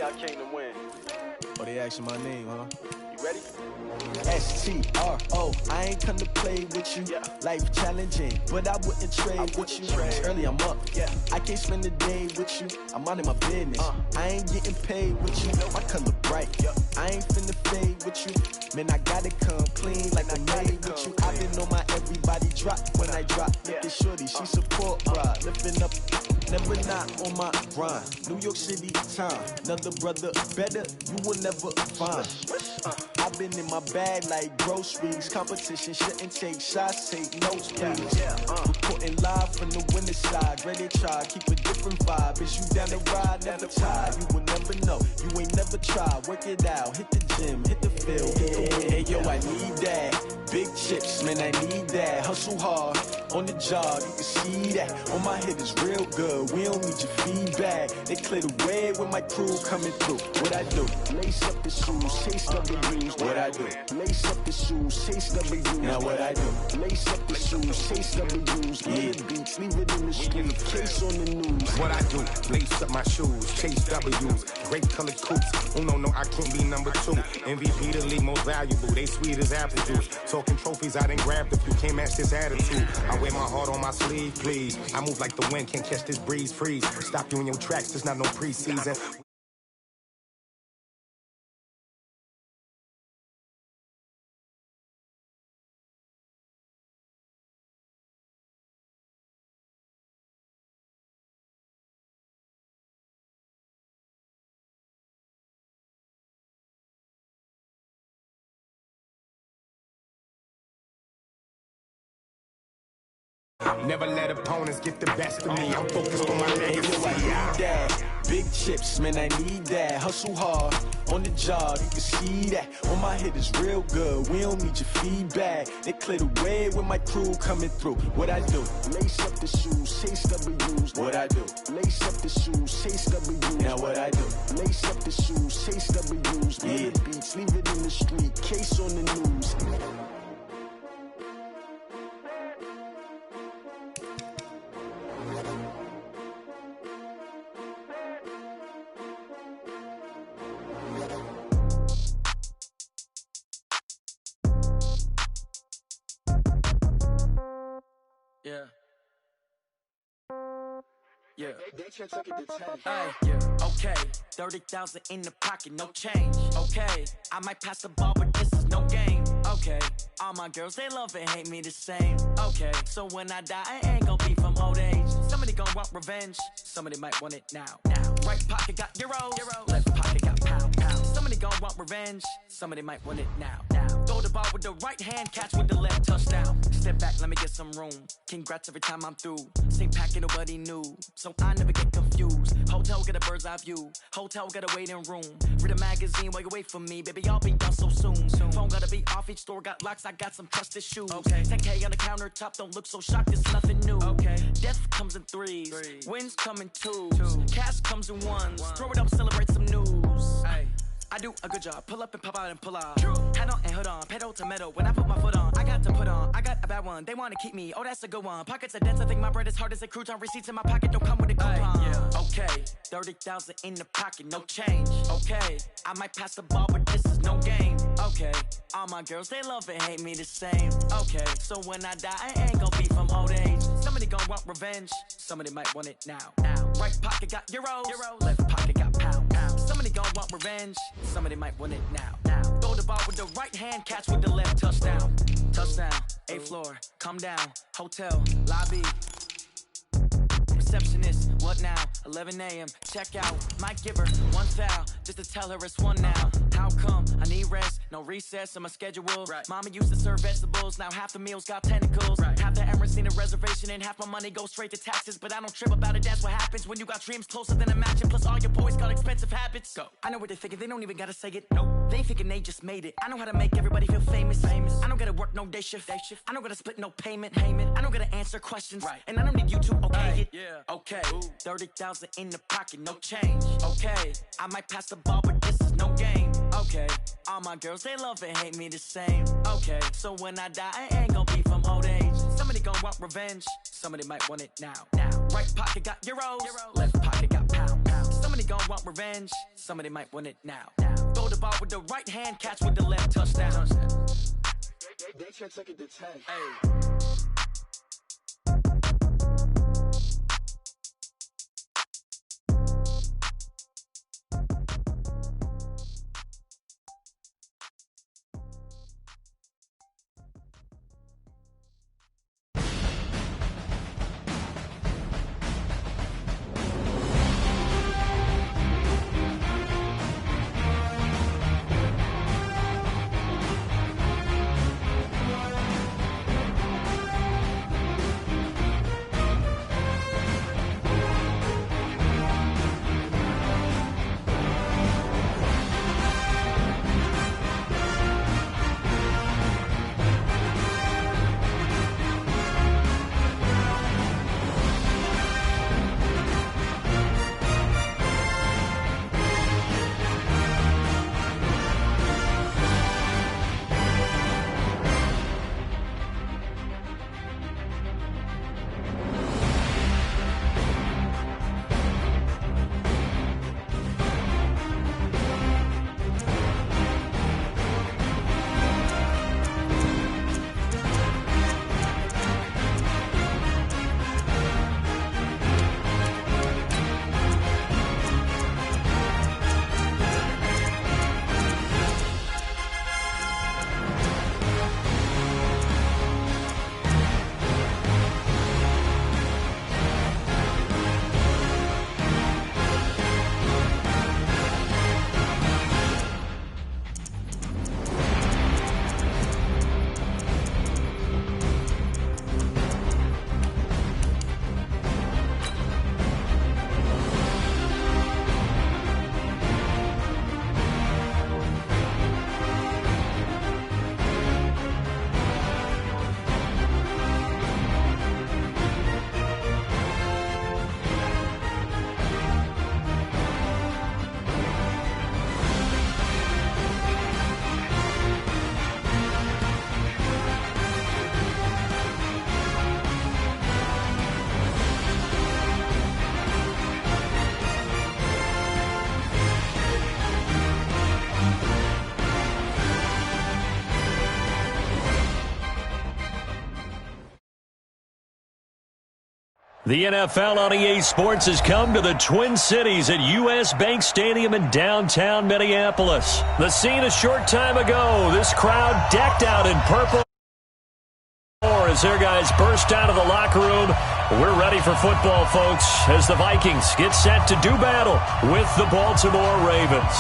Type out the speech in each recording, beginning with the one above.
I came to win. Oh, they asking my name, huh? You ready? S-T-R-O, I ain't come to play with you. Yeah. Life challenging, but I wouldn't trade with you. Early I'm up, Yeah. I can't spend the day with you. I'm out in my business, I ain't getting paid with you. My color bright, I ain't finna fade with you. Man, I gotta come clean like I made with you. I've been on my everybody drop when I drop. Look at shorty, she support ride. Lifting up, never not on my grind. New York City time, another brother better, you will never find. I've been in my bag like groceries. Competition shouldn't take shots, take notes, please. Reporting live from the winter side. Ready to try, keep a different vibe. Is you down the ride, never tired. You will never know, you ain't never tried. Work it out, hit the gym, hit the field, hit the wind. Hey yo, I need that. Big chips, man, I need that. Hustle hard, on the job, you can see that. On my head is real good, we don't need your feedback. They clear the way with my crew coming through. What I do? Lace up the shoes, chase W's. What I do? Lace up the shoes, chase W's. Now what I do? Lace up the shoes, chase W's. Yeah, beats, leave it in the street, case on the news. What I do? Lace up my shoes, chase W's. Great colored coops. Oh no, I can't be number 2. MVP the league most valuable. They sweet as apple juice. Talking trophies, I done grabbed a few. Can't match this attitude. I wear my heart on my sleeve, please. I move like the wind, can't catch this breeze, freeze. Stop you in your tracks, there's not no preseason. Never let opponents get the best of me. I'm focused on my legacy. I need that. Big chips, man, I need that. Hustle hard, on the job, you can see that. On my head is real good, we don't need your feedback. They clear the way with my crew coming through. What I do? Lace up the shoes, chase W's. What I do? Lace up the shoes, chase W's. Now what I do? Lace up the shoes, chase W's. Yeah, beats, leave it in the street, case on the news. Yeah. Hey, yeah. Okay, 30,000 in the pocket, no change. Okay, I might pass the ball, but this is no game. Okay, all my girls, they love and hate me the same. Okay, so when I die, I ain't gon' be from old age. Somebody gon' want revenge, somebody might want it now. Right pocket got euros, left pocket got pound. Somebody gon' want revenge, somebody might want it now. Throw the ball with the right hand, catch with the left, touchdown. Step back, let me get some room. Congrats every time I'm through. Same packet, nobody knew, so I never get confused. Hotel get a bird's eye view, hotel get a waiting room. Read a magazine while you wait for me, baby, I'll be done so soon. Phone gotta be off, each store got locks, I got some trusted shoes. 10K on the countertop, don't look so shocked, it's nothing new. Death comes in threes, wins come in twos, cash comes in ones. Throw it up, celebrate some news. I do a good job, pull up and pop out and pull out. Hat on and hood on, pedal to metal. When I put my foot on, I got to put on. I got a bad one, they wanna keep me, oh that's a good one. Pockets are dense, I think my bread is hard as a crouton. Receipts in my pocket don't come with a coupon. Okay, 30,000 in the pocket, no change. Okay, I might pass the ball, but this is no game. Okay, all my girls, they love and hate me the same. Okay, so when I die, I ain't gon' be from old age. Somebody gon' want revenge, somebody might want it now. Right pocket got euros, left pocket got pound. Somebody gon' want revenge, somebody might want it now. Throw the ball with the right hand, catch with the left, touchdown. Touchdown, 8th floor, come down, hotel, lobby. Receptionist, what now? 11 a.m. check out. Might give her one foul just to tell her it's one now. How come? I need rest, no recess in my schedule. Mama used to serve vegetables, now half the meals got tentacles. Half the Emirates need a reservation and half my money goes straight to taxes. But I don't trip about it, that's what happens when you got dreams closer than a match. And plus all your boys got expensive habits. Go. I know what they're thinking, they don't even gotta say it. Nope. They thinking they just made it. I know how to make everybody feel famous. I don't gotta work no day shift. I don't gotta split no payment. I don't gotta answer questions. And I don't need you to okay it. Okay, 30,000 in the pocket, no change. Okay, I might pass the ball, but this is no game. Okay, all my girls, they love and hate me the same. Okay, so when I die, I ain't gon' be from old age. Somebody gon' want revenge, somebody might want it now. Right pocket got euros, left pocket got pound. Somebody gon' want revenge. Somebody might want it now. Throw the ball with the right hand, catch with the left, touchdown. They should take it to 10. Hey. The NFL on EA Sports has come to the Twin Cities at U.S. Bank Stadium in downtown Minneapolis. The scene a short time ago, this crowd decked out in purple as their guys burst out of the locker room. We're ready for football, folks, as the Vikings get set to do battle with the Baltimore Ravens.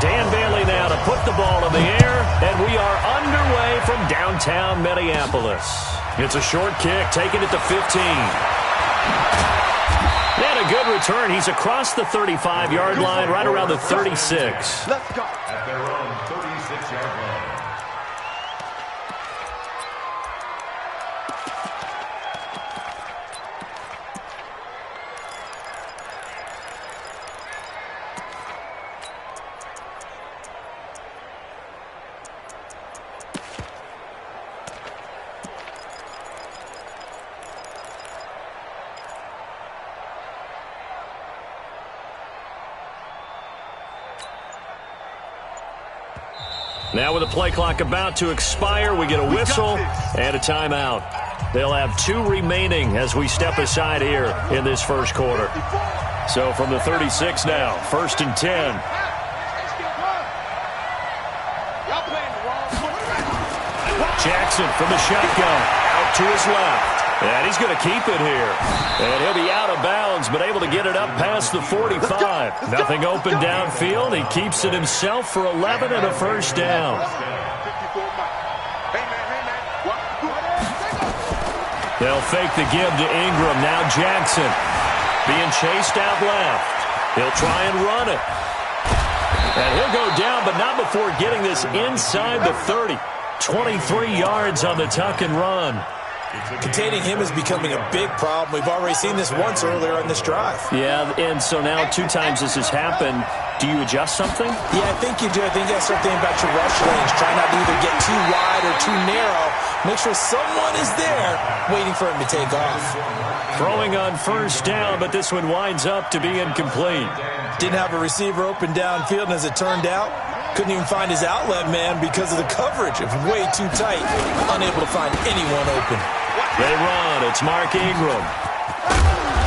Dan Bailey now to put the ball in the air, and we are underway from downtown Minneapolis. It's a short kick, taking it to 15. And a good return. He's across the 35-yard line, right around the 36. Let's go. At their own 36-yard line. Now with the play clock about to expire, we get a whistle and a timeout. They'll have 2 remaining as we step aside here in this first quarter. So from the 36 now, 1st and 10. Jackson from the shotgun, out to his left. And he's going to keep it here. And he'll be out of bounds, but able to get it up past the 45. Nothing open downfield. He keeps it himself for 11 and a first down. They'll fake the give to Ingram. Now Jackson being chased out left. He'll try and run it. And he'll go down, but not before getting this inside the 30. 23 yards on the tuck and run. Containing him is becoming a big problem. We've already seen this once earlier on this drive. Yeah, and so now 2 times this has happened. Do you adjust something? Yeah, I think you do. I think you have something about your rush lanes. Try not to either get too wide or too narrow Make sure someone is there waiting for him to take off. Throwing on first down, but this one winds up to be incomplete. Didn't have a receiver open downfield, and as it turned out, couldn't even find his outlet man because of the coverage. It was way too tight. Unable to find anyone open. They run. It's Mark Ingram.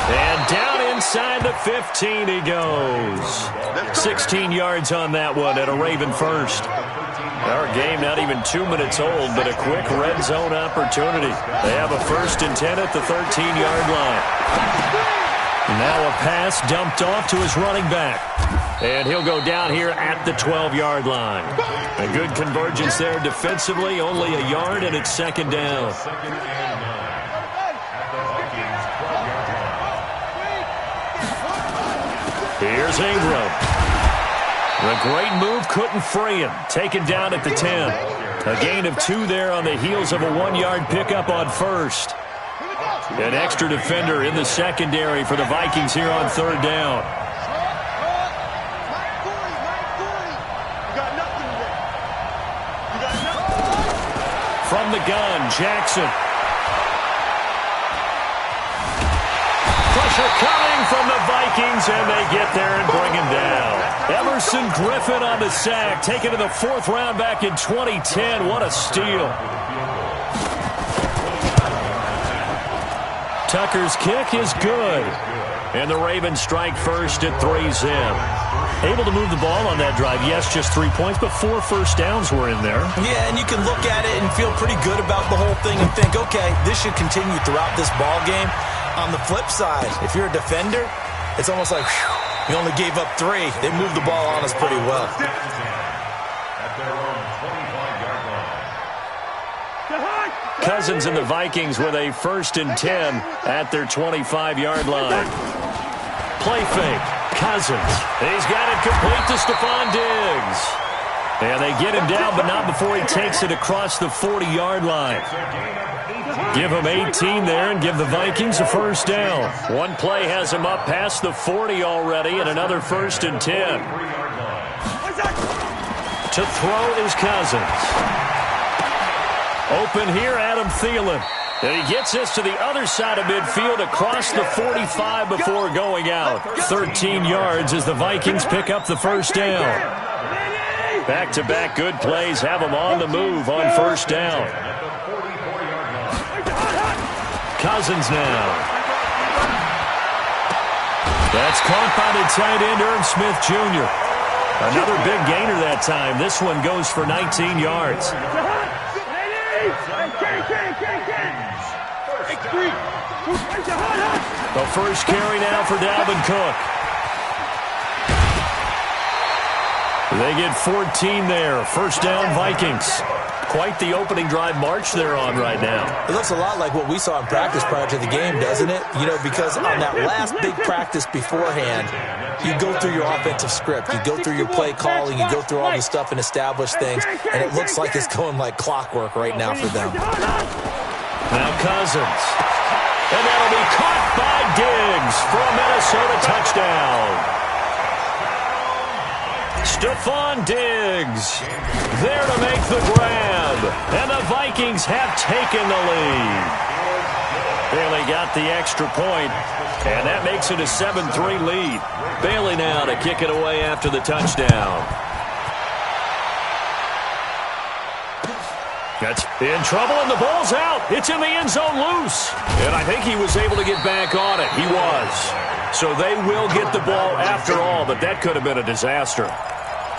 And down inside the 15 he goes. 16 yards on that one at a Raven first. Our game not even 2 minutes old, but a quick red zone opportunity. They have a 1st and 10 at the 13-yard line. Now a pass dumped off to his running back. And he'll go down here at the 12-yard line. A good convergence there defensively, only a yard, and it's 2nd down. Here's Ingram. The great move couldn't free him. Taken down at the 10. A gain of 2 there on the heels of a 1-yard pickup on first. An extra defender in the secondary for the Vikings here on 3rd down. From the gun, Jackson. Pressure coming from the Vikings, and they get there and bring him down. Emerson Griffin on the sack, taken to the 4th round back in 2010. What a steal. Tucker's kick is good. And the Ravens strike first at 3-zip. Able to move the ball on that drive. Yes, just 3 points, but 4 first downs were in there. Yeah, and you can look at it and feel pretty good about the whole thing and think, okay, this should continue throughout this ball game. On the flip side, if you're a defender, it's almost like, whew, you only gave up 3. They moved the ball on us pretty well. Cousins and the Vikings with a 1st and 10 at their 25-yard line. Play fake. Cousins. He's got it complete to Stephon Diggs. And they get him down, but not before he takes it across the 40-yard line. Give him 18 there and give the Vikings a 1st down. One play has him up past the 40 already, and another 1st and 10. To throw is Cousins. Open here, Adam Thielen. And he gets this to the other side of midfield across the 45 before going out. 13 yards as the Vikings pick up the 1st down. Back-to-back good plays have them on the move on 1st down. Cousins now. That's caught by the tight end, Irv Smith Jr. Another big gainer that time. This one goes for 19 yards. The first carry now for Dalvin Cook. They get 14 there. 1st down, Vikings. Quite the opening drive march they're on right now. It looks a lot like what we saw in practice prior to the game, doesn't it? You know, because on that last big practice beforehand, you go through your offensive script. You go through your play calling. You go through all the stuff and establish things. And it looks like it's going like clockwork right now for them. Now Cousins. And that'll be caught by Diggs for a Minnesota touchdown. Stephon Diggs there to make the grab. And the Vikings have taken the lead. Bailey got the extra point, and that makes it a 7-3 lead. Bailey now to kick it away after the touchdown. That's in trouble, and the ball's out. It's in the end zone loose. And I think he was able to get back on it. He was. So they will get the ball after all, but that could have been a disaster.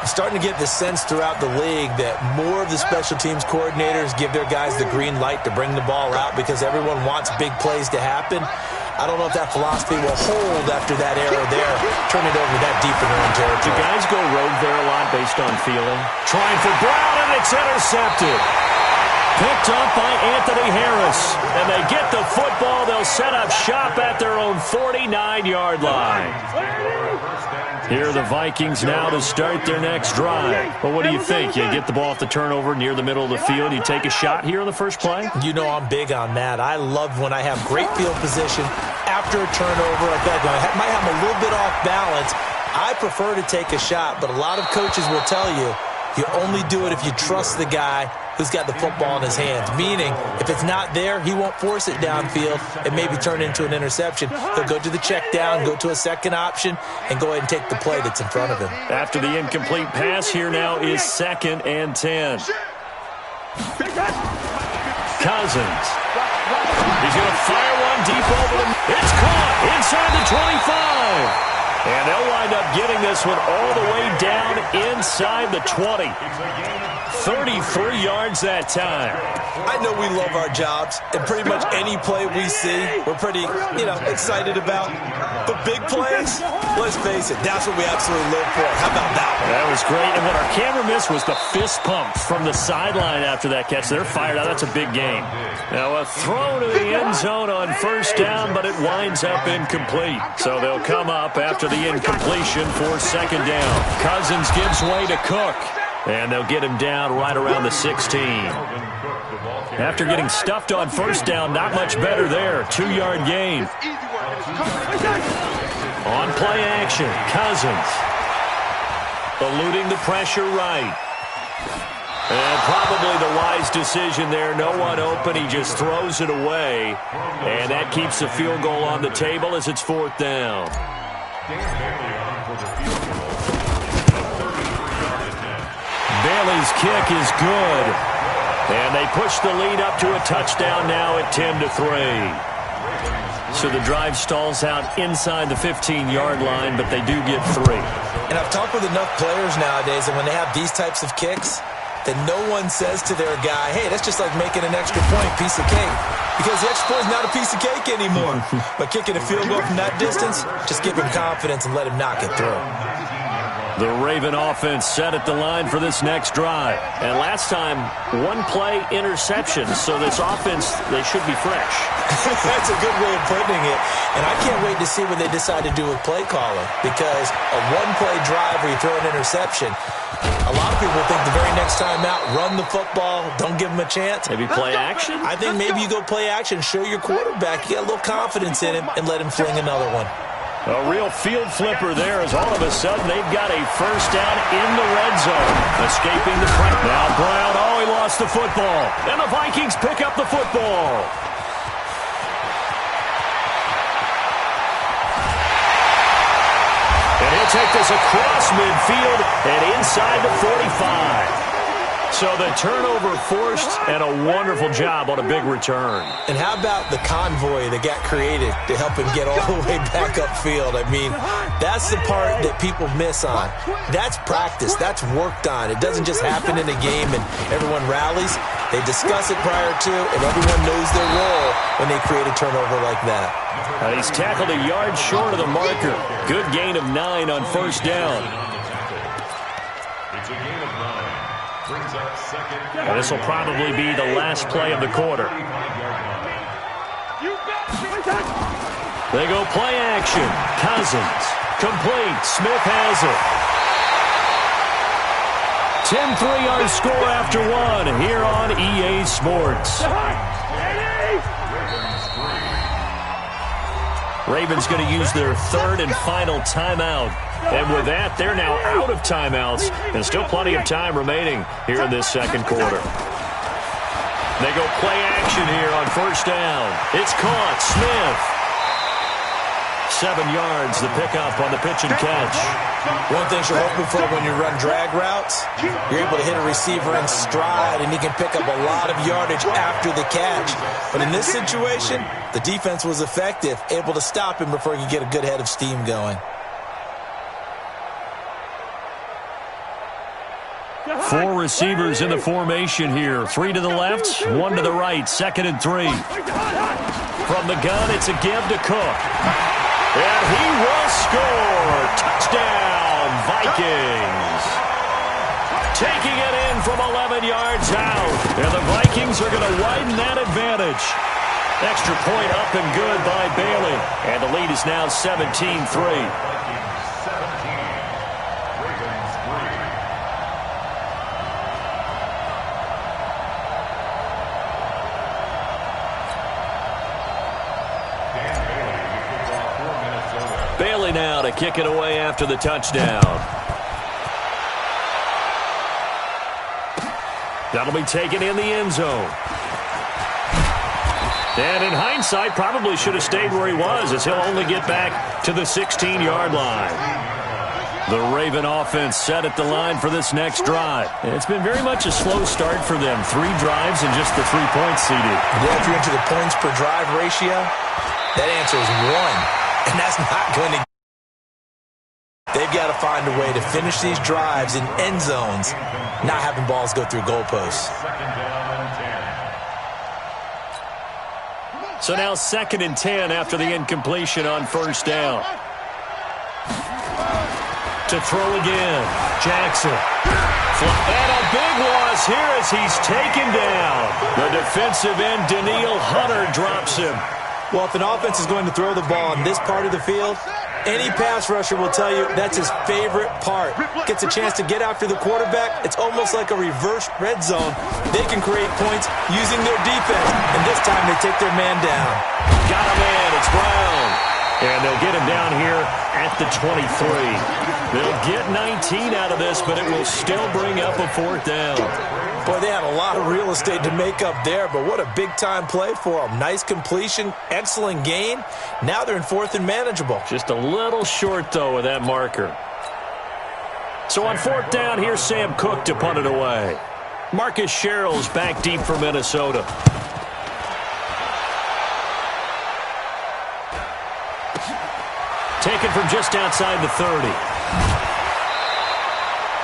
Starting to get the sense throughout the league that more of the special teams coordinators give their guys the green light to bring the ball out because everyone wants big plays to happen. I don't know if that philosophy will hold after that error there. Turn it over that deep in their own territory. Do guys go rogue there a lot based on feeling? Trying for Brown, and it's intercepted. Picked up by Anthony Harris. And they get the football. They'll set up shop at their own 49-yard line. Here are the Vikings now to start their next drive. Well, what do you think? You get the ball off the turnover near the middle of the field. You take a shot here on the first play? You know I'm big on that. I love when I have great field position after a turnover like that. I might have a little bit off balance. I prefer to take a shot, but a lot of coaches will tell you, You only do it if you trust the guy who's got the football in his hands. Meaning, if it's not there, he won't force it downfield and maybe turn it into an interception. He'll go to the check down, go to a second option, and go ahead and take the play that's in front of him. After the incomplete pass, here now is 2nd and 10. Cousins. He's going to fire one deep over the... It's caught inside the 25. And they'll wind up getting this one all the way down inside the 20. 33 yards that time. I know we love our jobs, and pretty much any play we see, we're pretty, excited about. But big plays, let's face it, that's what we absolutely live for. How about that one? That was great. And what our camera missed was the fist pump from the sideline after that catch. They're fired out. That's a big game. Now a throw to the end zone on 1st down, but it winds up incomplete. So they'll come up after the incompletion for 2nd down. Cousins gives way to Cook. And they'll get him down right around the 16. After getting stuffed on 1st down, not much better there. 2-yard gain. On play action, Cousins. Eluding the pressure right. And probably the wise decision there. No one open. He just throws it away. And that keeps the field goal on the table as it's 4th down. Bailey's kick is good. And they push the lead up to a touchdown now at 10-3. So the drive stalls out inside the 15-yard line, but they do get 3. And I've talked with enough players nowadays, and when they have these types of kicks, that no one says to their guy, hey, that's just like making an extra point, piece of cake. Because the extra point is not a piece of cake anymore. But kicking a field goal from that distance, just give him confidence and let him knock it through. The Raven offense set at the line for this next drive. And last time, 1-play interception. So this offense, they should be fresh. That's a good way of putting it. And I can't wait to see what they decide to do with play calling. Because a 1-play drive where you throw an interception, a lot of people think the very next time out, run the football, don't give him a chance. Maybe play action? I think maybe you go play action, show your quarterback you got a little confidence in him, and let him fling another one. A real field flipper there as all of a sudden they've got a 1st down in the red zone. Escaping the front. Now Brown, he lost the football. And the Vikings pick up the football. And he'll take this across midfield and inside the 45. So the turnover forced and a wonderful job on a big return. And how about the convoy that got created to help him get all the way back upfield? I mean, that's the part that people miss on. That's practice. That's worked on. It doesn't just happen in a game and everyone rallies. They discuss it prior to, and everyone knows their role when they create a turnover like that. He's tackled a yard short of the marker. Good gain of 9 on 1st down. It's a gain of 9. Brings up 2nd. And this will probably be the last play of the quarter. They go play action. Cousins. Complete. Smith has it. 10 3-yard score after 1 here on EA Sports. Ravens going to use their 3rd and final timeout. And with that, they're now out of timeouts. And still plenty of time remaining here in this 2nd quarter. They go play action here on 1st down. It's caught. Smith. 7 yards, the pickup on the pitch and catch. One thing you're hoping for when you run drag routes, you're able to hit a receiver in stride, and he can pick up a lot of yardage after the catch. But in this situation, the defense was effective, able to stop him before he could get a good head of steam going. 4 receivers in the formation here. 3 to the left, 1 to the right. 2nd and 3. From the gun, it's a give to Cook. And he will score. Touchdown, Vikings. Taking it in from 11 yards out. And the Vikings are going to widen that advantage. Extra point up and good by Bailey. And the lead is now 17-3. Bailey now to kick it away after the touchdown. That'll be taken in the end zone. And in hindsight, probably should have stayed where he was, as he'll only get back to the 16-yard line. The Raven offense set at the line for this next drive. It's been very much a slow start for them. 3 drives and just the 3 points, CD. Yeah, if you're into the points per drive ratio, that answer is 1. And that's not going to... They've got to find a way to finish these drives in end zones, not having balls go through goalposts. So now 2nd and 10 after the incompletion on first down. To throw again, Jackson. And a big loss here as he's taken down. The defensive end, Daniil Hunter, drops him. Well, if an offense is going to throw the ball on this part of the field, any pass rusher will tell you that's his favorite part. Gets a chance to get after the quarterback. It's almost like a reverse red zone. They can create points using their defense, and this time they take their man down. Got a man. It's Brown. And they'll get him down here at the 23. They'll get 19 out of this, but it will still bring up a 4th down. Boy, they had a lot of real estate to make up there, but what a big-time play for them. Nice completion, excellent gain. Now they're in 4th and manageable. Just a little short, though, with that marker. So on 4th down, here's Sam Cook to punt it away. Marcus Sherrill's back deep for Minnesota. Taken from just outside the 30.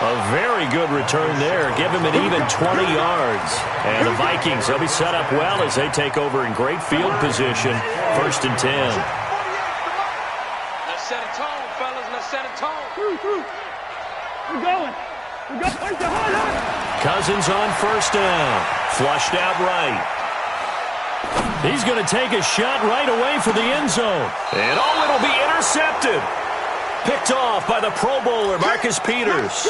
A very good return there. Give him an even 20 yards. And the Vikings, they'll be set up well as they take over in great field position. 1st and 10. Let's set a tone, fellas. Let's set a tone. We're going. Cousins on 1st down. Flushed out right. He's going to take a shot right away for the end zone. And it'll be intercepted. Picked off by the Pro Bowler, Marcus Peters.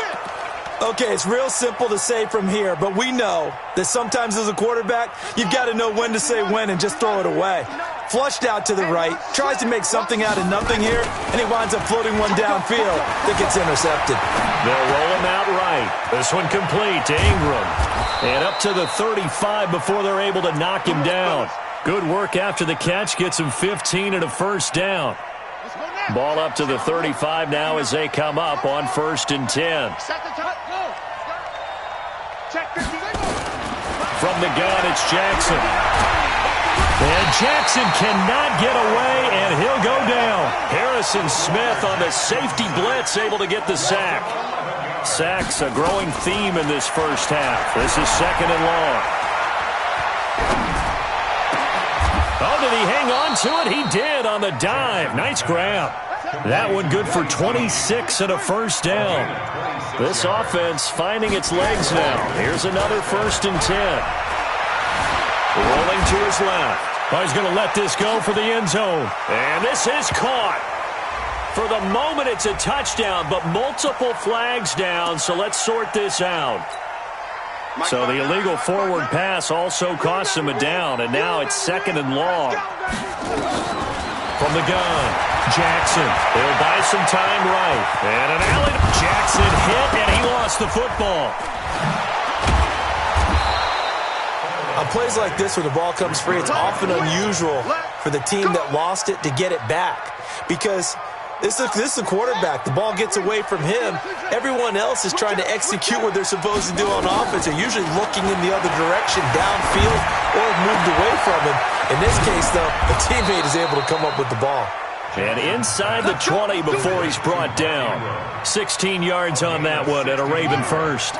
Okay, it's real simple to say from here, but we know that sometimes as a quarterback, you've got to know when to say when and just throw it away. Flushed out to the right, tries to make something out of nothing here, and he winds up floating one downfield that gets intercepted. They'll roll him out right. This one complete to Ingram. And up to the 35 before they're able to knock him down. Good work after the catch. Gets him 15 and a 1st down. Ball up to the 35 now as they come up on 1st and 10. From the gun, it's Jackson. And Jackson cannot get away, and he'll go down. Harrison Smith on the safety blitz, able to get the sack. Sacks a growing theme in this first half. This is 2nd and long. Oh, did he hang on to it? He did on the dive. Nice grab. That one good for 26 and a 1st down. This offense finding its legs now. Here's another 1st and 10. Rolling to his left. Oh, he's going to let this go for the end zone. And this is caught. For the moment, it's a touchdown, but multiple flags down, so let's sort this out. So the illegal forward pass also costs him a down, and now it's 2nd and long. From the gun, Jackson. He'll buy some time right. And an alley. Jackson hit, and he lost the football. On plays like this where the ball comes free, it's often unusual for the team that lost it to get it back. Because this is a quarterback. The ball gets away from him. Everyone else is trying to execute what they're supposed to do on offense. They're usually looking in the other direction, downfield, or moved away from him. In this case, though, the teammate is able to come up with the ball. And inside the 20 before he's brought down. 16 yards on that one at a Raven first.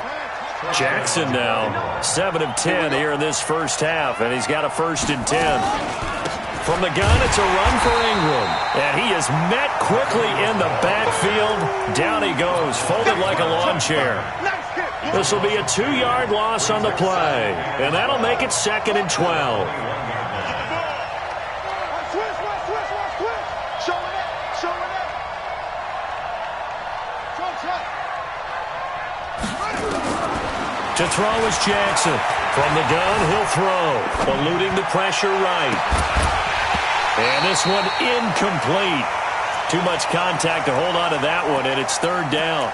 Jackson now 7 of 10 here in this first half, and he's got a 1st and 10. From the gun, it's a run for Ingram. And he is met quickly in the backfield. Down he goes, folded like a lawn chair. This will be a 2-yard loss on the play. And that'll make it 2nd and 12. To throw is Jackson. From the gun, he'll throw. Eluding the pressure right. And this one incomplete. Too much contact to hold on to that one, and it's 3rd down.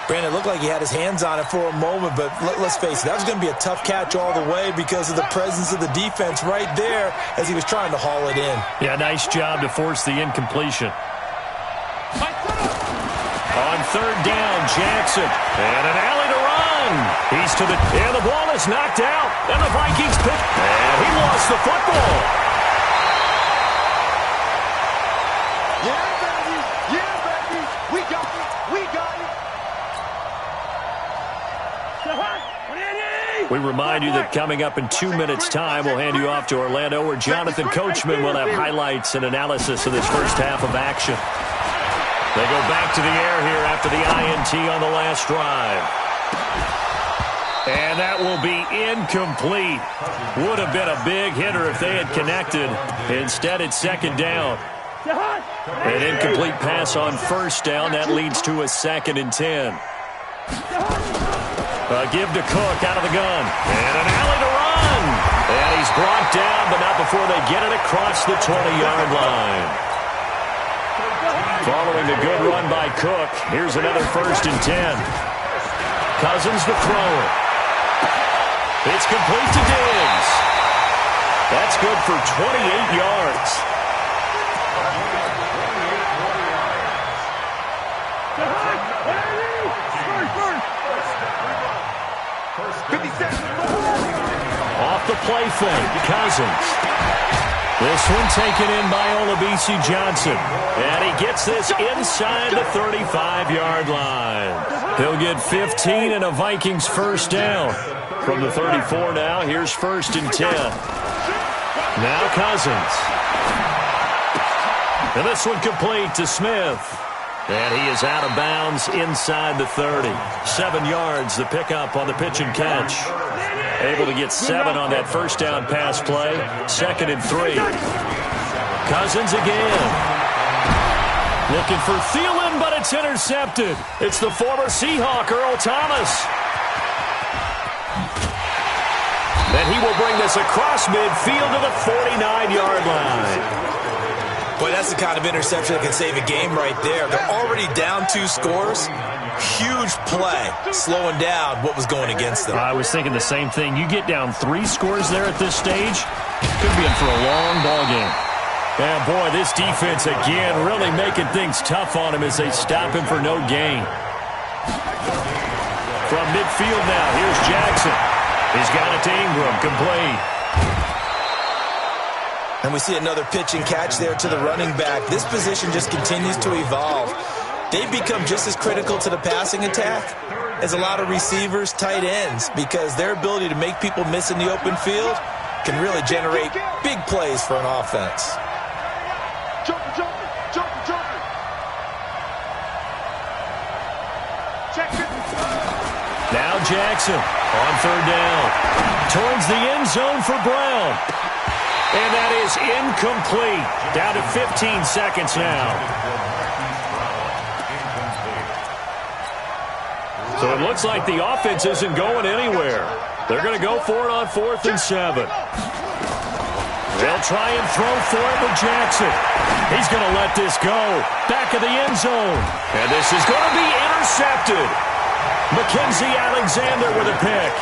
Brandon, it looked like he had his hands on it for a moment, but let's face it, that was going to be a tough catch all the way because of the presence of the defense right there as he was trying to haul it in. Yeah, nice job to force the incompletion. On third down, Jackson. And an alley to run. He's to the... And the ball is knocked out. And the Vikings pick... And he lost the football. Yeah, baby. Yeah, baby. We got it. We got it. We remind you that coming up in 2 minutes' time, we'll hand you off to Orlando, where Jonathan Coachman will have highlights and analysis of this first half of action. They go back to the air here after the INT on the last drive. And that will be incomplete. Would have been a big hitter if they had connected. Instead, it's second down. An incomplete pass on first down. That leads to a 2nd and 10. A give to Cook out of the gun. And an alley to run. And he's brought down, but not before they get it across the 20-yard line. Following the good run by Cook, here's another 1st and 10. Cousins to throw it. It's complete to Diggs. That's good for 28 yards. Off the play fake, Cousins. This one taken in by Olabisi Johnson. And he gets this inside the 35-yard line. He'll get 15 and a Vikings first down. From the 34 now, here's 1st and 10. Now Cousins. And this one complete to Smith. And he is out of bounds inside the 30. 7 yards, the pickup on the pitch and catch. Able to get 7 on that first down pass play. 2nd and 3. Cousins again. Looking for Thielen, but it's intercepted. It's the former Seahawk, Earl Thomas. And he will bring this across midfield to the 49-yard line. Boy, that's the kind of interception that can save a game right there. They're already down 2 scores. Huge play, slowing down what was going against them. I was thinking the same thing. You get down 3 scores there at this stage, could be in for a long ball game. And boy, this defense again really making things tough on him as they stop him for no gain. From midfield now, here's Jackson. He's got it to Ingram, complete. And we see another pitch and catch there to the running back. This position just continues to evolve. They've become just as critical to the passing attack as a lot of receivers, tight ends, because their ability to make people miss in the open field can really generate big plays for an offense. Now Jackson on third down. Towards the end zone for Brown. And that is incomplete. Down to 15 seconds now. So it looks like the offense isn't going anywhere. They're going to go for it on 4th and 7. They'll try and throw for it with Jackson. He's going to let this go. Back of the end zone. And this is going to be intercepted. Mackenzie Alexander with a pick.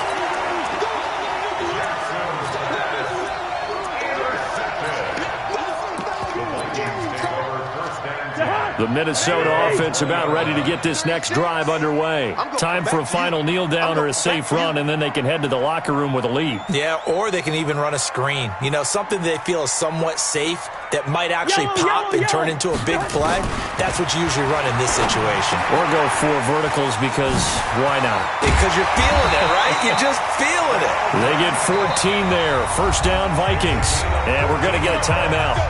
The Minnesota offense about ready to get this next drive underway. Time for a final kneel down or a safe run, and then they can head to the locker room with a lead. Yeah, or they can even run a screen. You know, something they feel is somewhat safe that might actually pop and turn into a big play. That's what you usually run in this situation. Or go 4 verticals because why not? Because you're feeling it, right? You're just feeling it. They get 14 there. First down, Vikings. And we're going to get a timeout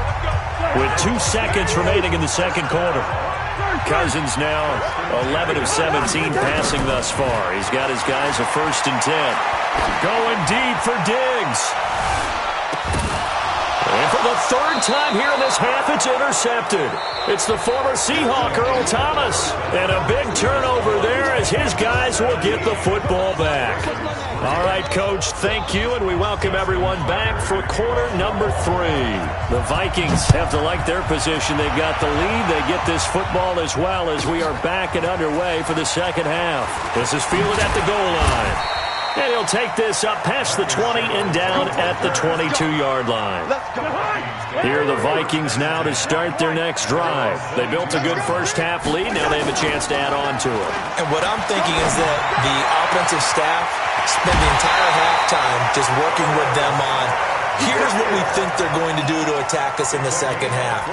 with 2 seconds remaining in the second quarter. Cousins now 11 of 17 passing thus far. He's got his guys a 1st and 10. Going deep for Diggs. And for the 3rd time here in this half, it's intercepted. It's the former Seahawk, Earl Thomas. And a big turnover there as his guys Cardinals will get the football back. All right, Coach, thank you, and we welcome everyone back for quarter number 3. The Vikings have to like their position. They've got the lead. They get this football as well as we are back and underway for the second half. This is fielded at the goal line. And he'll take this up past the 20 and down at the 22-yard line. Here are the Vikings now to start their next drive. They built a good first-half lead. Now they have a chance to add on to it. And what I'm thinking is that the offensive staff spend the entire halftime just working with them on, here's what we think they're going to do to attack us in the second half.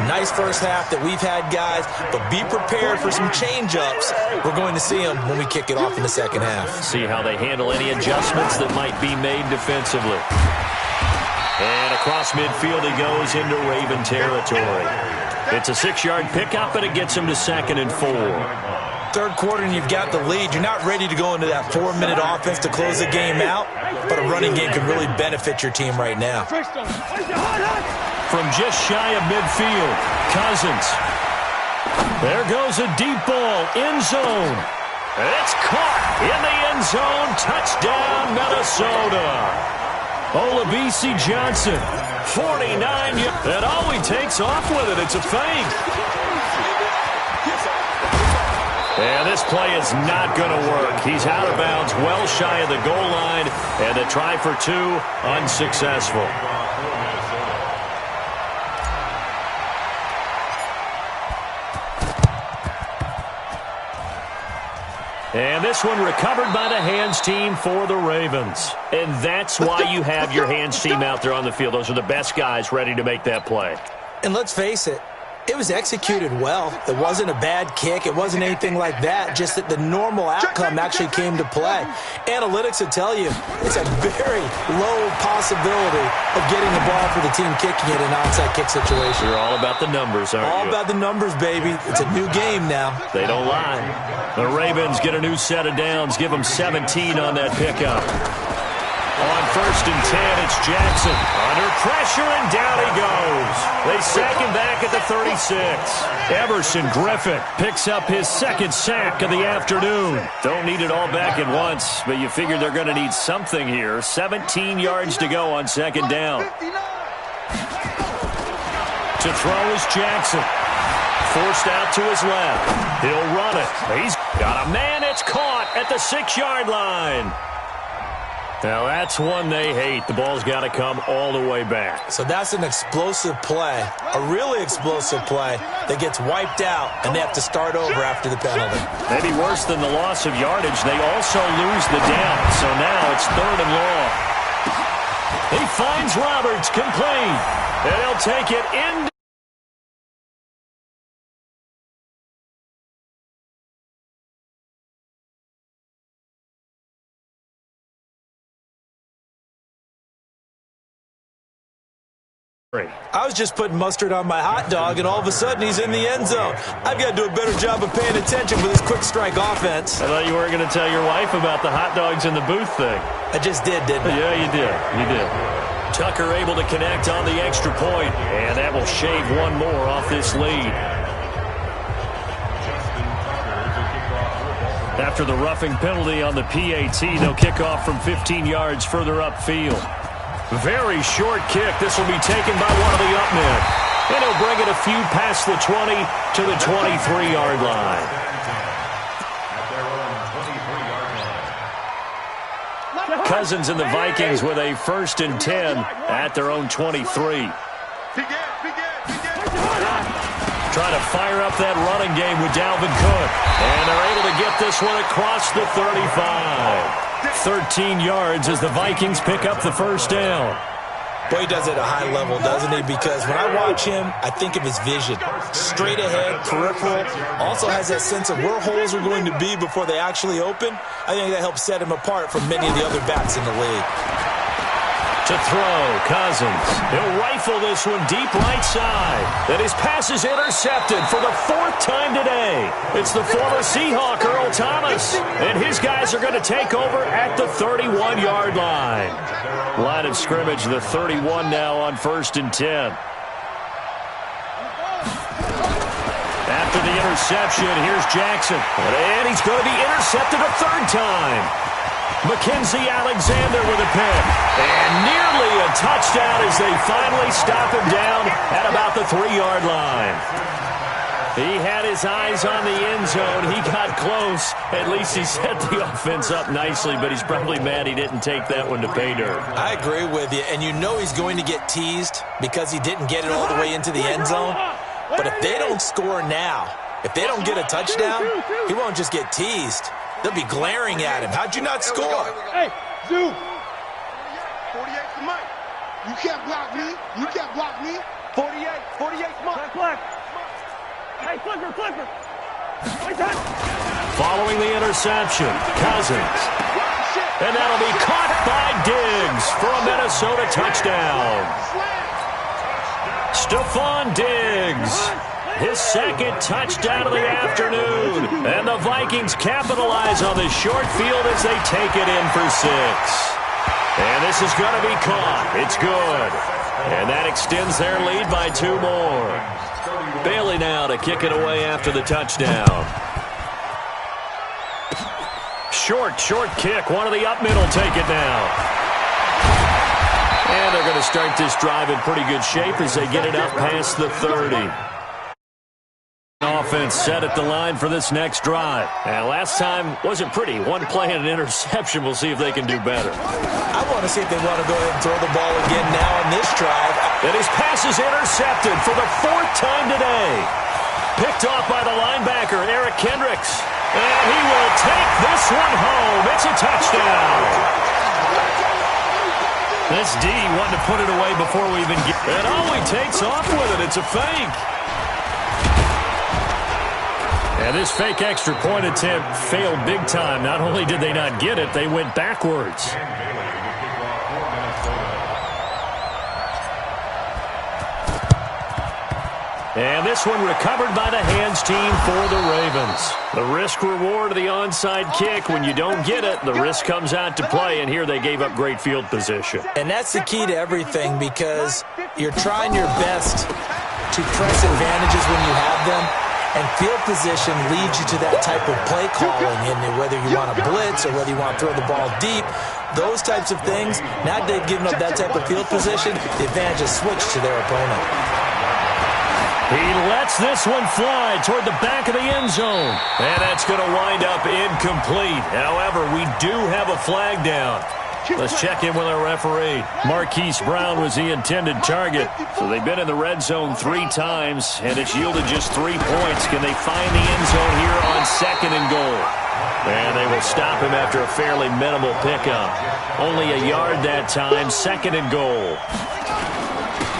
Nice first half that we've had, guys, but be prepared for some change-ups. We're going to see them when we kick it off in the second half. See how they handle any adjustments that might be made defensively. And across midfield he goes into Raven territory. It's a 6-yard pickup, and it gets him to 2nd and 4. Third quarter and you've got the lead. You're not ready to go into that 4-minute offense to close the game out, but a running game can really benefit your team right now. From just shy of midfield, Cousins. There goes a deep ball, end zone. It's caught in the end zone. Touchdown, Minnesota. Olabisi Johnson, 49 yards. And all he takes off with it, it's a feint. And this play is not going to work. He's out of bounds, well shy of the goal line, and a try for 2, unsuccessful. And this one recovered by the hands team for the Ravens. And that's why you have your hands team out there on the field. Those are the best guys ready to make that play. And let's face it, it was executed well. It wasn't a bad kick. It wasn't anything like that. Just that the normal outcome actually came to play. Analytics will tell you it's a very low possibility of getting the ball for the team kicking it in an onside kick situation. You're all about the numbers, aren't you? All about the numbers, baby. It's a new game now. They don't lie. The Ravens get a new set of downs. Give them 17 on that pickup. On 1st and 10, it's Jackson. Under pressure, and down he goes. They sack him back at the 36. Everson Griffin picks up his 2nd sack of the afternoon. Don't need it all back at once, but you figure they're going to need something here. 17 yards to go on 2nd down. To throw is Jackson. Forced out to his left. He'll run it. He's got a man. It's caught at the 6-yard line. Now, that's one they hate. The ball's got to come all the way back. So that's an explosive play, a really explosive play that gets wiped out, and they have to start over after the penalty. Maybe worse than the loss of yardage, they also lose the down. So now it's 3rd and long. He finds Roberts complete, and he'll take it in. I was just putting mustard on my hot dog, and all of a sudden he's in the end zone. I've got to do a better job of paying attention with this quick strike offense. I thought you weren't going to tell your wife about the hot dogs in the booth thing. I just did, didn't I? Yeah, you did. You did. Tucker able to connect on the extra point, and that will shave one more off this lead. After the roughing penalty on the PAT, they'll kick off from 15 yards further upfield. Very short kick. This will be taken by one of the up men. And he'll bring it a few past the 20 to the 23-yard line. Cousins and the Vikings with a 1st and 10 at their own 23. Trying to fire up that running game with Dalvin Cook. And they're able to get this one across the 35. 13 yards as the Vikings pick up the 1st down. Boy, he does it at a high level, doesn't he? Because when I watch him, I think of his vision. Straight ahead, peripheral. Also has that sense of where holes are going to be before they actually open. I think that helps set him apart from many of the other backs in the league. To throw, Cousins. He'll rifle this one deep right side. And his pass is intercepted for the 4th time today. It's the former Seahawk, Earl Thomas. And his guys are going to take over at the 31-yard line. Line of scrimmage, the 31 now on 1st and 10. After the interception. Here's Jackson. And he's going to be intercepted a third time. Mackenzie Alexander with a pick. And nearly a touchdown as they finally stop him down at about the 3-yard line. He had his eyes on the end zone. He got close. At least he set the offense up nicely, but he's probably mad he didn't take that one to pay dirt. I agree with you, and you know he's going to get teased because he didn't get it all the way into the end zone. But if they don't score now, if they don't get a touchdown, he won't just get teased. They'll be glaring at him. How'd you not score? Hey, Zoo. 48 to Mike. You can't block me. You can't block me. 48 Mike. Flex. Hey, flipper. Following the interception, Cousins. And that'll be caught by Diggs for a Minnesota touchdown. Stephon Diggs, his second touchdown of the afternoon. And the Vikings capitalize on this short field as they take it in for 6. And this is going to be caught. It's good. And that extends their lead by 2 more. Bailey now to kick it away after the touchdown. Short kick. One of the up middle take it now. And they're going to start this drive in pretty good shape as they get it up past the 30. Offense set at the line for this next drive. And last time wasn't pretty. One play and an interception. We'll see if they can do better. I want to see if they want to go ahead and throw the ball again now on this drive. And his pass is intercepted for the 4th time today. Picked off by the linebacker, Eric Kendricks. And he will take this one home. It's a touchdown. This D wanted to put it away before we even get it. And he takes off with it. It's a fake. And this fake extra point attempt failed big time. Not only did they not get it, they went backwards. And this one recovered by the hands team for the Ravens. The risk-reward of the onside kick. When you don't get it, the risk comes out to play, and here they gave up great field position. And that's the key to everything because you're trying your best to press advantages when you have them, and field position leads you to that type of play calling, and whether you want to blitz or whether you want to throw the ball deep, those types of things, now they've given up that type of field position, the advantage is switched to their opponent. He lets this one fly toward the back of the end zone. And that's going to wind up incomplete. However, we do have a flag down. Let's check in with our referee. Marquise Brown was the intended target. So they've been in the red zone 3 times, and it's yielded just 3 points. Can they find the end zone here on 2nd and goal? And they will stop him after a fairly minimal pickup. Only a yard that time, 2nd and goal.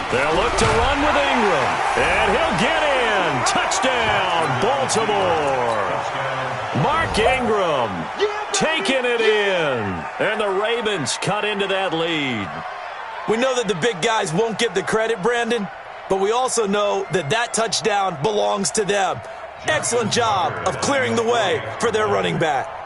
They'll look to run with Ingram. And he'll get in. Touchdown, Baltimore. Mark Ingram taking it in. And the Ravens cut into that lead. We know that the big guys won't get the credit, Brandon, but we also know that that touchdown belongs to them. Excellent job of clearing the way for their running back.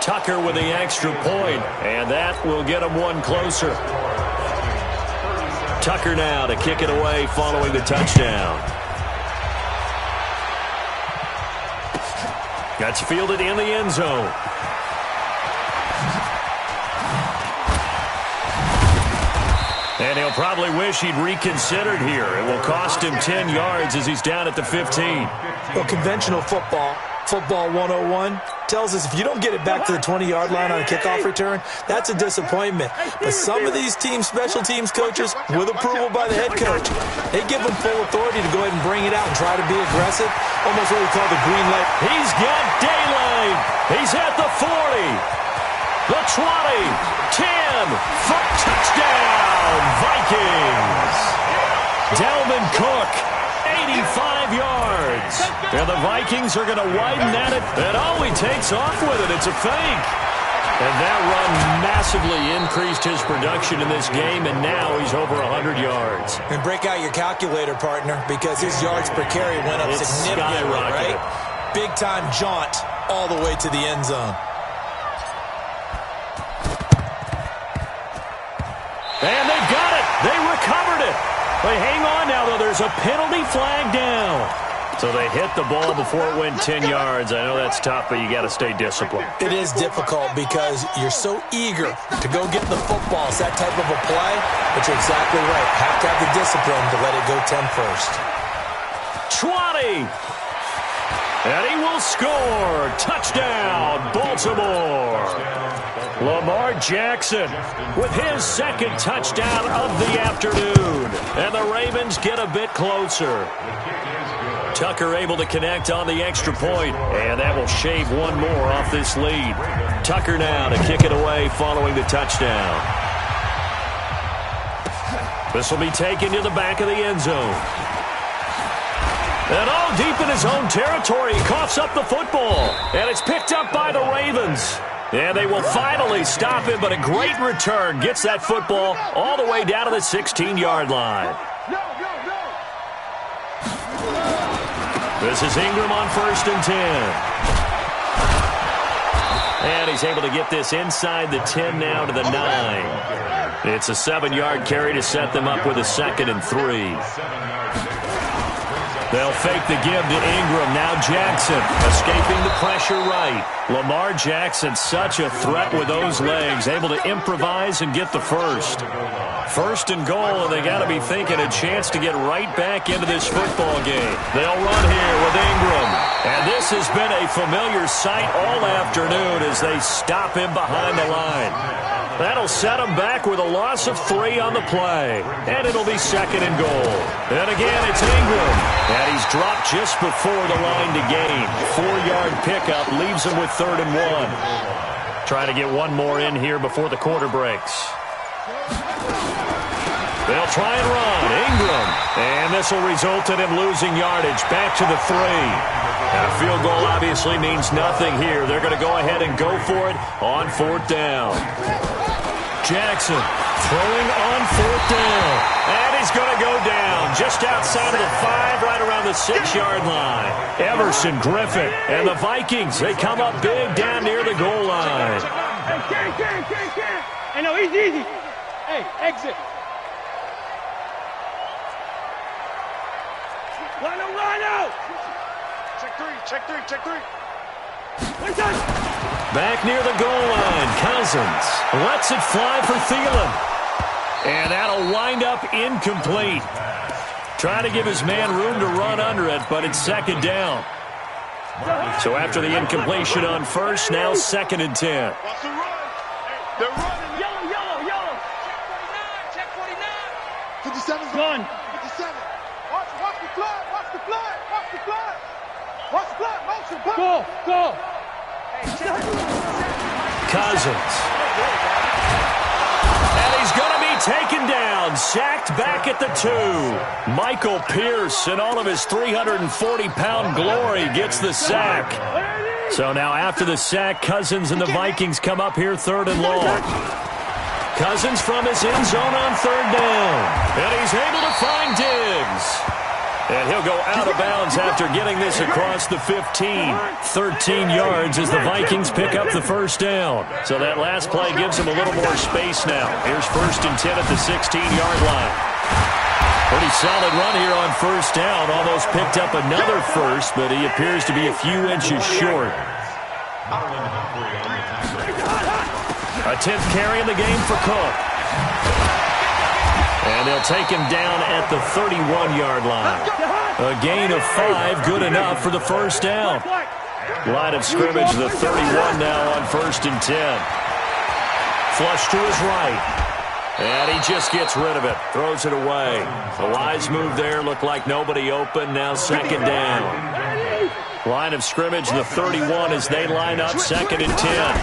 Tucker with the extra point, and that will get him one closer. Tucker now to kick it away following the touchdown. That's fielded in the end zone. And he'll probably wish he'd reconsidered here. It will cost him 10 yards as he's down at the 15. Well, conventional football 101, tells us if you don't get it back to the 20-yard line on a kickoff return, that's a disappointment. But some of these teams, special teams coaches, with approval by the head coach, they give them full authority to go ahead and bring it out and try to be aggressive, almost what we call the green light. He's got daylight. He's at the 40, the 20, 10, for touchdown, Vikings. Dalvin Cook, 85 yards. And the Vikings are going to widen at it. And he takes off with it. It's a fake. And that run massively increased his production in this game, and now he's over 100 yards. And break out your calculator, partner, because his yards per carry went up significantly, right? Big-time jaunt all the way to the end zone. And they got it. They recovered it. They hang on now, though. There's a penalty flag down. So they hit the ball before it went 10 yards. I know that's tough, but you got to stay disciplined. It is difficult because you're so eager to go get the football. It's that type of a play, but you're exactly right. Have to have the discipline to let it go 10 first. 20. And he will score. Touchdown, Baltimore. Lamar Jackson with his second touchdown of the afternoon. And the Ravens get a bit closer. Tucker able to connect on the extra point, and that will shave one more off this lead. Tucker now to kick it away following the touchdown. This will be taken to the back of the end zone. And all deep in his own territory, he coughs up the football. And it's picked up by the Ravens. And they will finally stop him, but a great return gets that football all the way down to the 16-yard line. This is Ingram on 1st and 10. And he's able to get this inside the 10 now to the 9. It's a 7-yard carry to set them up with a 2nd and 3. They'll fake the give to Ingram. Now Jackson escaping the pressure right. Lamar Jackson, such a threat with those legs, able to improvise and get the first. 1st and goal, and they got to be thinking a chance to get right back into this football game. They'll run here with Ingram. And this has been a familiar sight all afternoon as they stop him behind the line. That'll set him back with a loss of 3 on the play. And it'll be 2nd and goal. And again, it's Ingram. And he's dropped just before the line to gain. 4-yard pickup leaves him with 3rd and 1. Trying to get one more in here before the quarter breaks. They'll try and run. Ingram. And this will result in him losing yardage. Back to the 3. Now, a field goal obviously means nothing here. They're going to go ahead and go for it on 4th down. Jackson throwing on 4th down. And he's going to go down just outside of the 5, right around the 6-yard line. Everson Griffin and the Vikings, they come up big down near the goal line. Hey, no, easy. Hey, exit. Line out. Check three. Back near the goal line, Cousins lets it fly for Thielen. And that'll wind up incomplete. Trying to give his man room to run under it, but it's 2nd down. So after the incompletion on 1st, now 2nd and 10. Watch the run. They're running. Yellow. Check 49. 57's gone. 57. Watch the flag. Motion. Go. Cousins. And he's going to be taken down, sacked back at the 2. Michael Pierce, in all of his 340-pound glory, gets the sack. So now after the sack, Cousins and the Vikings come up here 3rd and long. Cousins from his end zone on 3rd down. And he's able to find Diggs. And he'll go out of bounds after getting this across the 15. 13 yards as the Vikings pick up the 1st down. So that last play gives him a little more space now. Here's 1st and 10 at the 16-yard line. Pretty solid run here on 1st down. Almost picked up another first, but he appears to be a few inches short. A 10th carry in the game for Cook. And they'll take him down at the 31-yard line. A gain of 5, good enough for the 1st down. Line of scrimmage, the 31 now on 1st and 10. Flush to his right. And he just gets rid of it, throws it away. A wise move there, looked like nobody open, now 2nd down. Line of scrimmage, the 31 as they line up, 2nd and 10.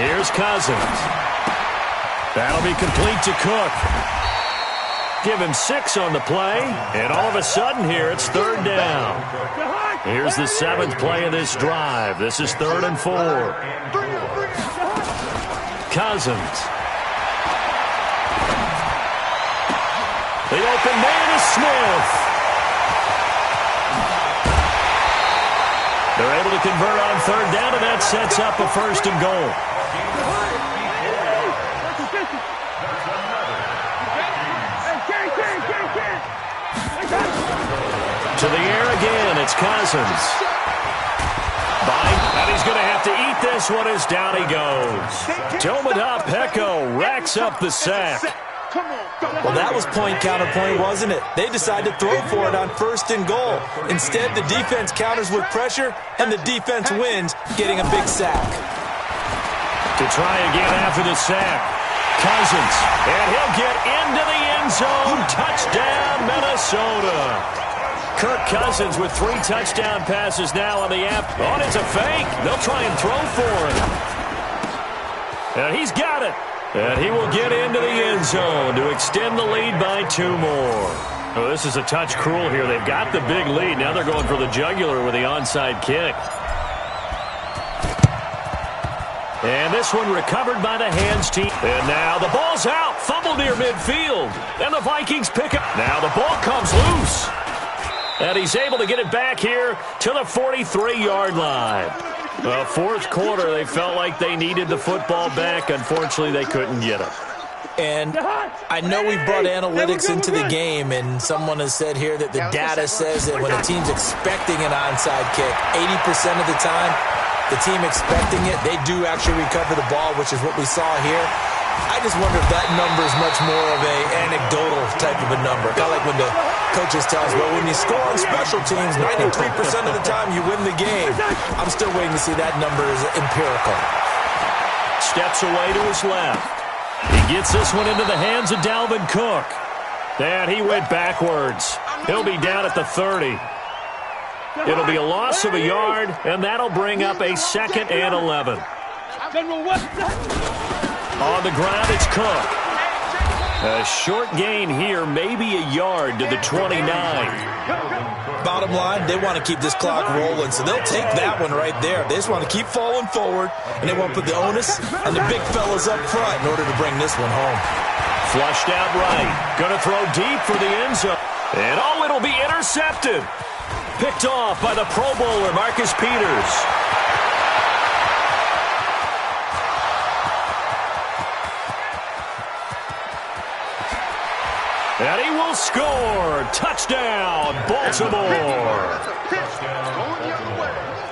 Here's Cousins. That'll be complete to Cook. Give him 6 on the play, and all of a sudden here it's 3rd down. Here's the 7th play of this drive. This is 3rd and 4. Cousins. The open man is Smith. They're able to convert on 3rd down, and that sets up a 1st and goal. To the air again, it's Cousins. And he's going to have to eat this one as down he goes. Domada Peko racks up the sack. Well, that was point counterpoint, wasn't it? They decided to throw for it on 1st and goal. Instead, the defense counters with pressure, and the defense wins, getting a big sack. To try again after the sack. Cousins, and he'll get into the end zone. Touchdown, Minnesota. Kirk Cousins with 3 touchdown passes now on the app. Oh, it's a fake. They'll try and throw for him. And he's got it. And he will get into the end zone to extend the lead by 2 more. Oh, this is a touch cruel here. They've got the big lead. Now they're going for the jugular with the onside kick. And this one recovered by the hands team. And now the ball's out. Fumble near midfield. And the Vikings pick up. Now the ball comes loose. And he's able to get it back here to the 43-yard line. The 4th quarter, they felt like they needed the football back. Unfortunately, they couldn't get it. And I know we've brought analytics into the game, and someone has said here that the data says that when a team's expecting an onside kick, 80% of the time, the team expecting it, they do actually recover the ball, which is what we saw here. I just wonder if that number is much more of a anecdotal type of a number. Kind of like when the coaches tell us, well, when you score on special teams, 93% of the time you win the game. I'm still waiting to see that number is empirical. Steps away to his left. He gets this one into the hands of Dalvin Cook. And he went backwards. He'll be down at the 30. It'll be a loss of a yard, and that'll bring up a 2nd and 11. On the ground, it's Cook. A short gain here, maybe a yard to the 29. Bottom line, they want to keep this clock rolling, so they'll take that one right there. They just want to keep falling forward, and they want to put the onus on the big fellas up front in order to bring this one home. Flushed out right. Going to throw deep for the end zone. And, oh, it'll be intercepted. Picked off by the Pro Bowler, Marcus Peters. And he will score. Touchdown, Baltimore.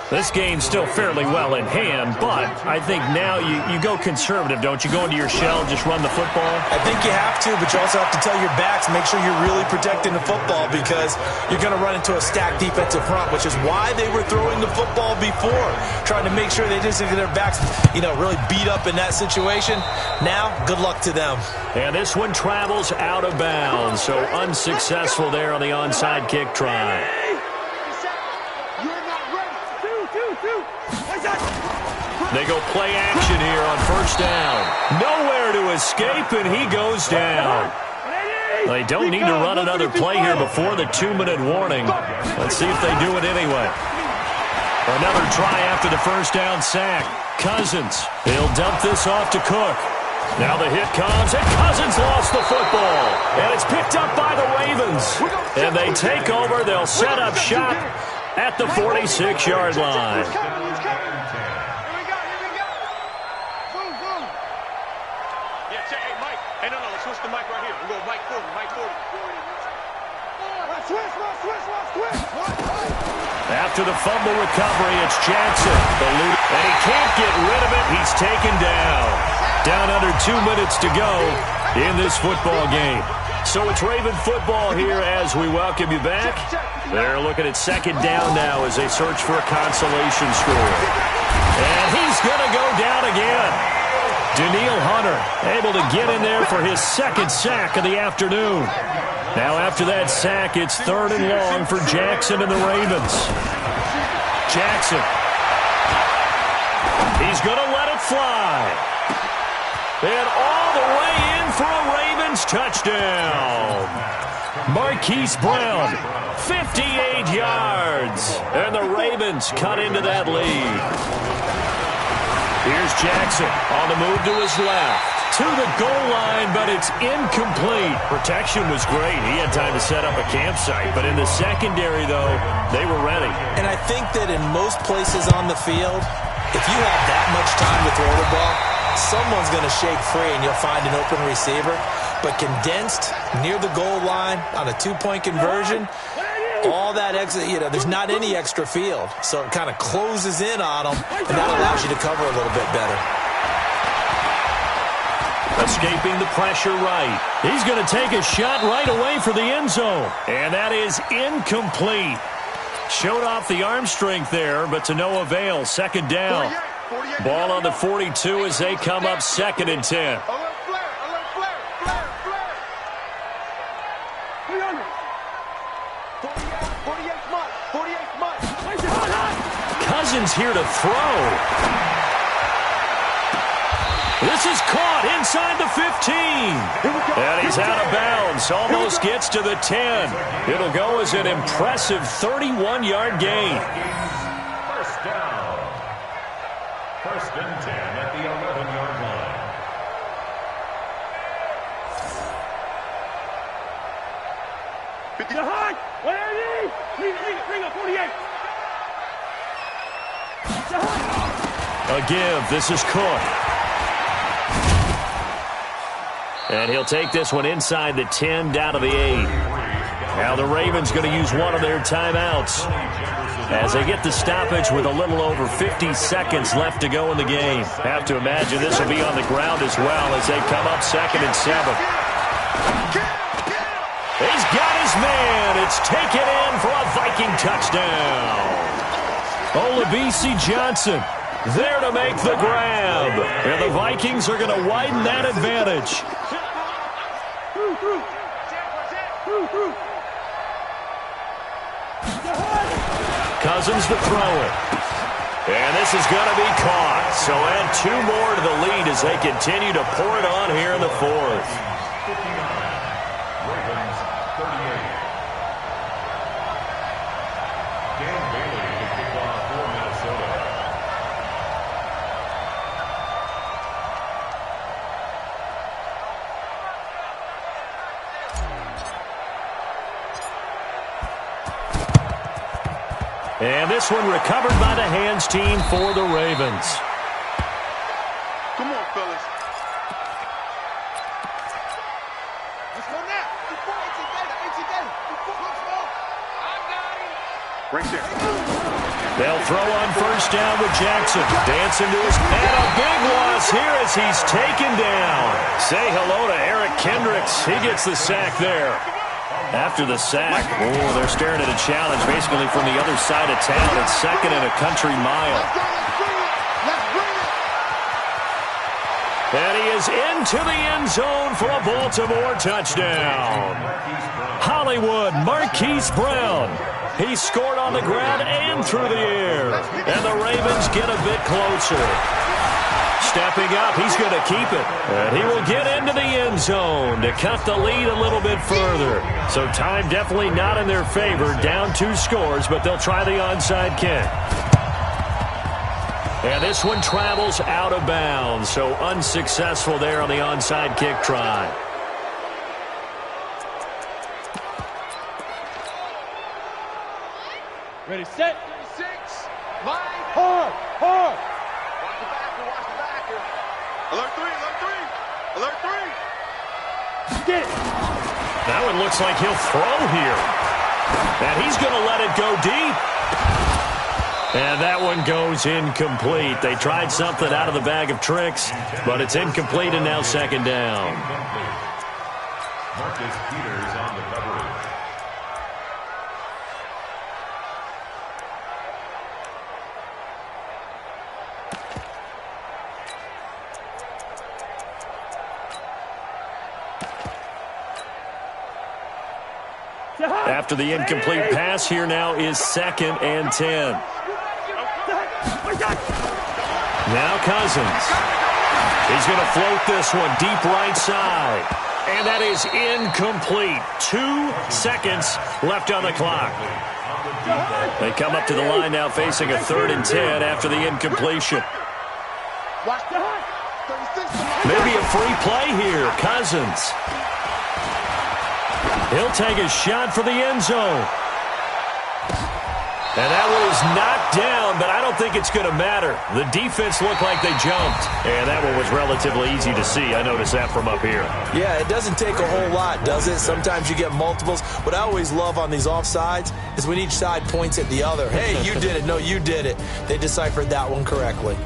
This game's still fairly well in hand, but I think now you go conservative, don't you? Go into your shell, just run the football? I think you have to, but you also have to tell your backs, make sure you're really protecting the football because you're going to run into a stacked defensive front, which is why they were throwing the football before, trying to make sure they just get their backs, really beat up in that situation. Now, good luck to them. And this one travels out of bounds, so unsuccessful there on the onside kick try. They go play action here on 1st down. Nowhere to escape, and he goes down. They don't need to run another play here before the 2-minute warning. Let's see if they do it anyway. Another try after the 1st down sack. Cousins, he'll dump this off to Cook. Now the hit comes, and Cousins lost the football. And it's picked up by the Ravens. And they take over. They'll set up shop at the 46-yard line. After the fumble recovery, it's Jackson. And he can't get rid of it. He's taken down. Down under 2 minutes to go in this football game. So it's Raven football here as we welcome you back. They're looking at 2nd down now as they search for a consolation score. And he's going to go down again. Danielle Hunter able to get in there for his 2nd sack of the afternoon. Now after that sack, it's 3rd and long for Jackson and the Ravens. Jackson. He's going to let it fly. And all the way in for a Ravens touchdown. Marquise Brown, 58 yards. And the Ravens cut into that lead. Here's Jackson on the move to his left. To the goal line, but it's incomplete. Protection was great. He had time to set up a campsite. But in the secondary, though, they were ready. And I think that in most places on the field, if you have that much time to throw the ball, someone's going to shake free and you'll find an open receiver. But condensed near the goal line on a 2-point conversion, all that exit, there's not any extra field. So it kind of closes in on them, and that allows you to cover a little bit better. Escaping the pressure right. He's going to take a shot right away for the end zone. And that is incomplete. Showed off the arm strength there, but to no avail. Second down. Ball on the 42 as they come up 2nd and 10. Cousins here to throw. This is caught inside the 15. And he's out of bounds. Almost gets to the 10. It'll go as an impressive 31-yard gain. First down. 1st and 10 at the 11-yard line. Behind! Where are you? Bring up 48. A give. This is Cook. And he'll take this one inside the 10 down to the 8. Now the Ravens going to use one of their timeouts as they get the stoppage with a little over 50 seconds left to go in the game. Have to imagine this will be on the ground as well as they come up 2nd and 7. He's got his man. It's taken in for a Viking touchdown. Olabisi Johnson there to make the grab. And the Vikings are going to widen that advantage. Cousins to throw it. And this is going to be caught. So add 2 more to the lead as they continue to pour it on here in the 4th. 59. Ravens 38. Dan Bailey to kick off for Minnesota. And this one recovered by the hands team for the Ravens. Come on, fellas. Let's go now. Right there. They'll throw on 1st down with Jackson. Dancing to his and a big loss here as he's taken down. Say hello to Eric Kendricks. He gets the sack there. After the sack, they're staring at a challenge basically from the other side of town. It's 2nd and a country mile. And he is into the end zone for a Baltimore touchdown. Hollywood Marquise Brown. He scored on the ground and through the air. And the Ravens get a bit closer. Stepping up, he's going to keep it. And he will get into the end zone to cut the lead a little bit further. So time definitely not in their favor. Down 2 scores, but they'll try the onside kick. And this one travels out of bounds. So unsuccessful there on the onside kick try. Ready, set. 6. Line. Hard. Watch the backer. Alert 3. Alert 3. Get it. That one looks like he'll throw here. And he's going to let it go deep. And that one goes incomplete. They tried something out of the bag of tricks, but it's incomplete and now 2nd down. Marcus Peters on the coverage. After the incomplete pass, here now is 2nd and 10. Now Cousins. He's going to float this one deep right side. And that is incomplete. 2 seconds left on the clock. They come up to the line now facing a 3rd and 10 after the incompletion. Maybe a free play here. Cousins. He'll take a shot for the end zone. And that one was knocked down, but I don't think it's going to matter. The defense looked like they jumped. And that one was relatively easy to see. I noticed that from up here. Yeah, it doesn't take a whole lot, does it? Sometimes you get multiples. What I always love on these offsides is when each side points at the other. Hey, you did it. No, you did it. They deciphered that one correctly.